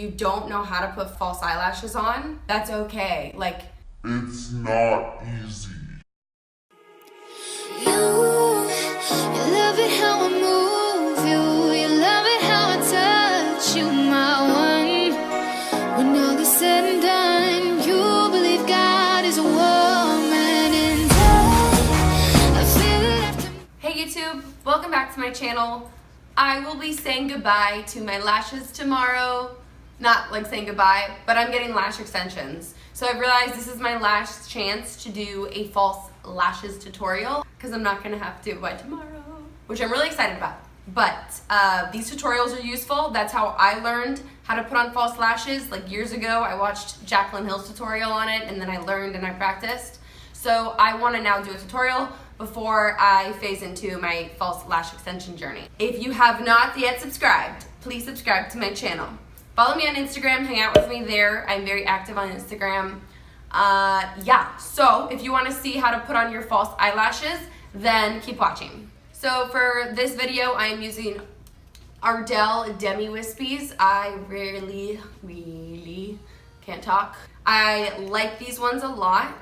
you don't know how to put false eyelashes on, that's okay. Like, it's not easy. You love it how I move you. You love it how I touch you, my one. When all is said and done, you believe God is a woman, and I feel left. hey YouTube, welcome back to my channel. I will be saying goodbye to my lashes tomorrow. Not like saying goodbye, but I'm getting lash extensions. So I realized this is my last chance to do a false lashes tutorial because I'm not gonna have to by tomorrow, which I'm really excited about. But these tutorials are useful. That's how I learned how to put on false lashes. Like years ago, I watched Jaclyn Hill's tutorial on it, and then I learned and I practiced. So I wanna now do a tutorial before I phase into my false lash extension journey. If you have not yet subscribed, please subscribe to my channel. Follow me on Instagram, hang out with me there. I'm very active on Instagram. Yeah, so if you wanna see how to put on your false eyelashes, then keep watching. So for this video, I am using ARDELL DEMI WISPIES. I really can't talk. I like these ones a lot.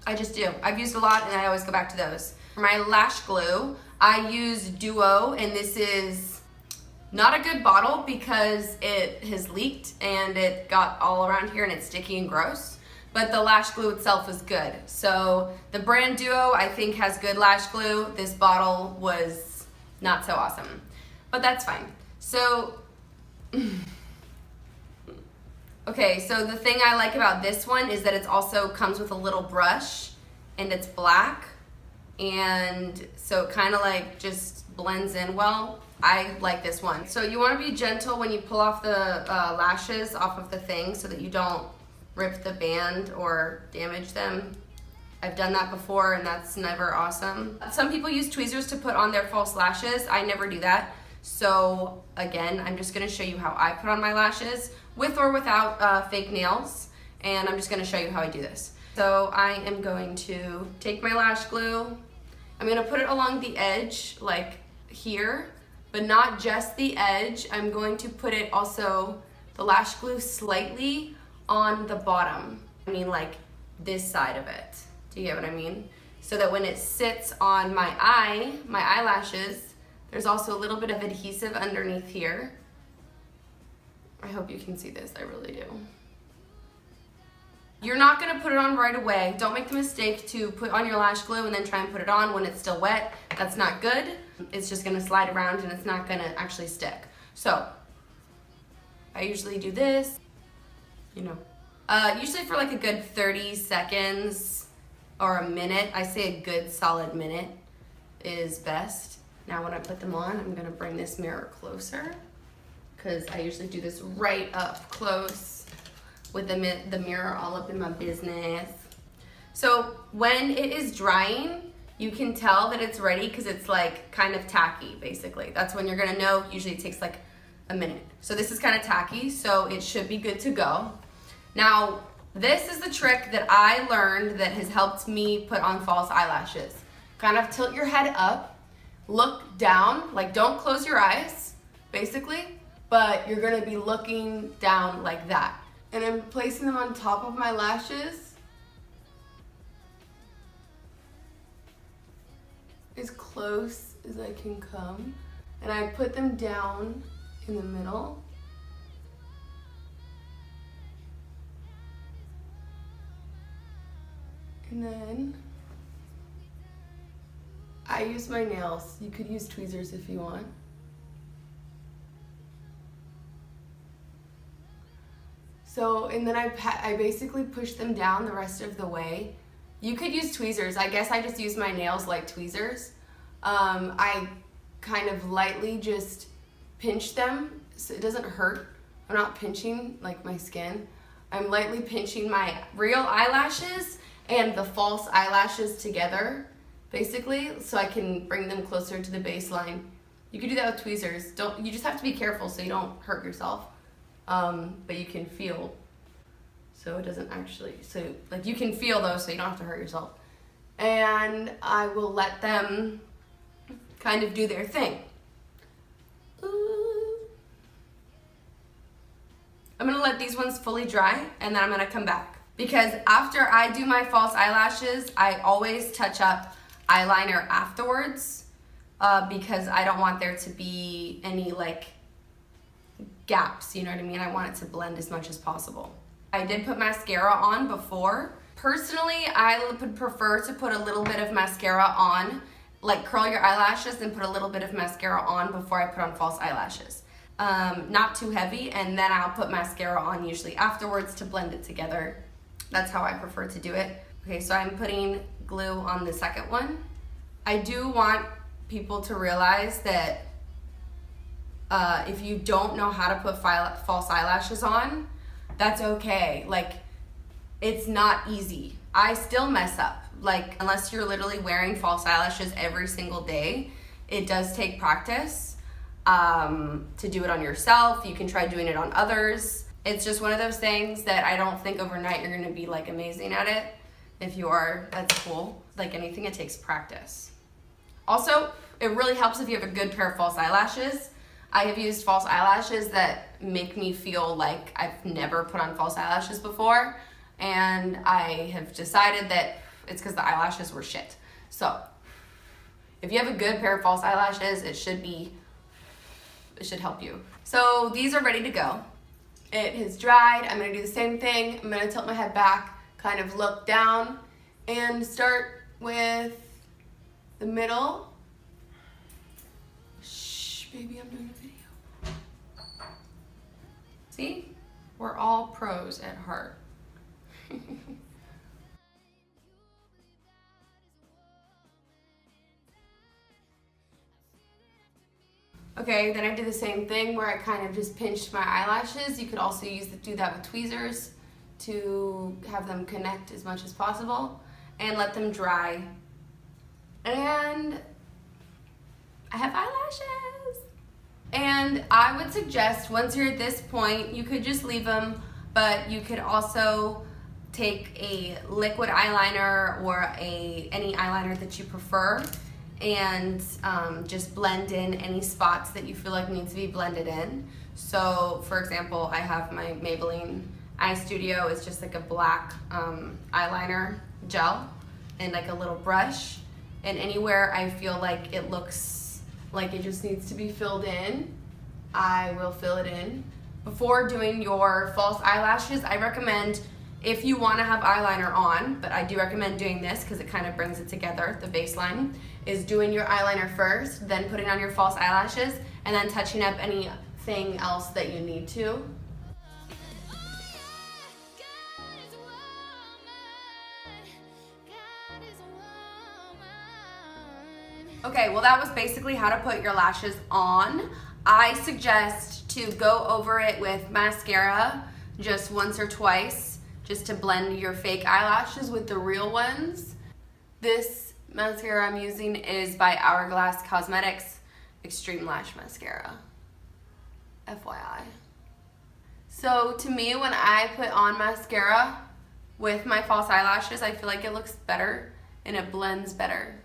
I just do. I've used a lot and I always go back to those. For my lash glue, I use Duo, and this is not a good bottle because it has leaked and it got all around here and it's sticky and gross. But the lash glue itself is good. So the brand Duo, I think, has good lash glue. This bottle was not so awesome, but that's fine. So, okay, so the thing I like about this one is that it also comes with a little brush and it's black. And so it kind of like just blends in well. I like this one. So you want to be gentle when you pull off the lashes off of the thing so that you don't rip the band or damage them. I've done that before and that's never awesome. Some people use tweezers to put on their false lashes. I never do that. So again, I'm just gonna show you how I put on my lashes with or without fake nails. And I'm just gonna show you how I do this. So I am going to take my lash glue. I'm gonna put it along the edge, like here, but not just the edge. I'm going to put it also, the lash glue, slightly on the bottom. I mean, like this side of it. Do you get what I mean? So that when it sits on my eyelashes, there's also a little bit of adhesive underneath here. I hope you can see this, I really do. You're not gonna put it on right away. Don't make the mistake to put on your lash glue and then try and put it on when it's still wet. That's not good. It's just gonna slide around and it's not gonna actually stick. So, I usually do this, you know. Usually for like a good 30 seconds or a minute. I say a good solid minute is best. Now when I put them on, I'm gonna bring this mirror closer because I usually do this right up close with the mirror all up in my business. So when it is drying, you can tell that it's ready because it's like kind of tacky, basically. That's when you're gonna know. Usually it takes like a minute. So this is kind of tacky, so it should be good to go. Now, this is the trick that I learned that has helped me put on false eyelashes. Kind of tilt your head up, look down, like don't close your eyes, basically, but you're gonna be looking down like that. And I'm placing them on top of my lashes as close as I can come. And I put them down in the middle. And then I use my nails. You could use tweezers if you want. So, and then I basically push them down the rest of the way. You could use tweezers. I guess I just use my nails like tweezers. I kind of lightly just pinch them so it doesn't hurt. I'm not pinching like my skin. I'm lightly pinching my real eyelashes and the false eyelashes together, basically, so I can bring them closer to the baseline. You could do that with tweezers. You just have to be careful so you don't hurt yourself. But you can feel, so it doesn't actually, so like you can feel those so you don't have to hurt yourself. And I will let them kind of do their thing. Ooh. I'm gonna let these ones fully dry and then I'm gonna come back. Because after I do my false eyelashes, I always touch up eyeliner afterwards because I don't want there to be any like gaps, you know what I mean? I want it to blend as much as possible. I did put mascara on before. Personally, I would prefer to put a little bit of mascara on, like curl your eyelashes and put a little bit of mascara on before I put on false eyelashes. Not too heavy, and then I'll put mascara on usually afterwards to blend it together. That's how I prefer to do it. Okay, so I'm putting glue on the second one. I do want people to realize that if you don't know how to put false eyelashes on, that's okay. Like, it's not easy. I still mess up. Like, unless you're literally wearing false eyelashes every single day, it does take practice to do it on yourself. You can try doing it on others. It's just one of those things that I don't think overnight you're gonna be like amazing at it. If you are, that's cool. Like anything, it takes practice. Also, it really helps if you have a good pair of false eyelashes. I have used false eyelashes that make me feel like I've never put on false eyelashes before, and I have decided that it's because the eyelashes were shit. So, if you have a good pair of false eyelashes, it should help you. So these are ready to go. It has dried. I'm gonna do the same thing. I'm gonna tilt my head back, kind of look down, and start with the middle. Shh, baby, I'm doing a video. See? We're all pros at heart. Okay, then I did the same thing where I kind of just pinched my eyelashes. You could also do that with tweezers to have them connect as much as possible and let them dry. And I have eyelashes. And I would suggest once you're at this point, you could just leave them, but you could also take a liquid eyeliner or any eyeliner that you prefer and just blend in any spots that you feel like need to be blended in. So for example, I have my Maybelline Eye Studio. It's just like a black eyeliner gel and like a little brush, and anywhere I feel like it looks like it just needs to be filled in, I will fill it in. Before doing your false eyelashes, I recommend, if you want to have eyeliner on, but I do recommend doing this because it kind of brings it together, the baseline, is doing your eyeliner first, then putting on your false eyelashes, and then touching up anything else that you need to. Okay, well that was basically how to put your lashes on. I suggest to go over it with mascara just once or twice, just to blend your fake eyelashes with the real ones. This mascara I'm using is by Hourglass Cosmetics Extreme Lash Mascara, FYI. So to me, when I put on mascara with my false eyelashes, I feel like it looks better and it blends better.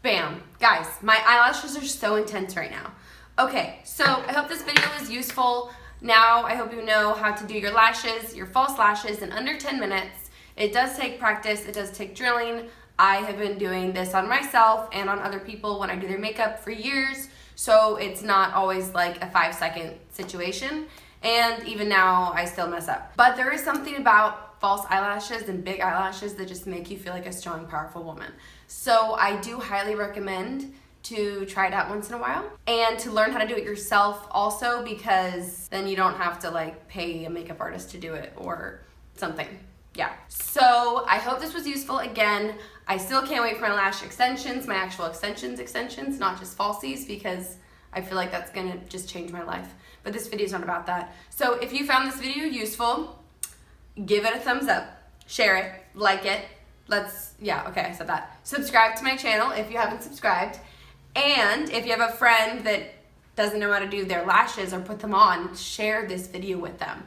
Bam. Guys, my eyelashes are so intense right now. Okay, so I hope this video was useful. Now I hope you know how to do your lashes, your false lashes, in under 10 minutes. It does take practice, it does take drilling. I have been doing this on myself and on other people when I do their makeup for years, so it's not always like a 5-second situation. And even now, I still mess up. But there is something about false eyelashes and big eyelashes that just make you feel like a strong, powerful woman. So I do highly recommend to try it out once in a while and to learn how to do it yourself also, because then you don't have to like pay a makeup artist to do it or something. Yeah. So I hope this was useful. Again, I still can't wait for my lash extensions, my actual extensions, not just falsies, because I feel like that's gonna just change my life. But this video is not about that. So if you found this video useful, give it a thumbs up, share it, like it. I said that. Subscribe to my channel if you haven't subscribed. And if you have a friend that doesn't know how to do their lashes or put them on, share this video with them.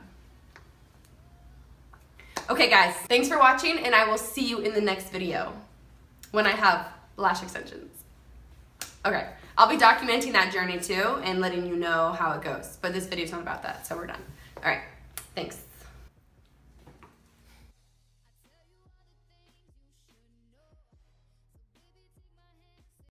Okay guys, thanks for watching, and I will see you in the next video when I have lash extensions. Okay, I'll be documenting that journey too and letting you know how it goes. But this video's not about that, so we're done. All right, thanks.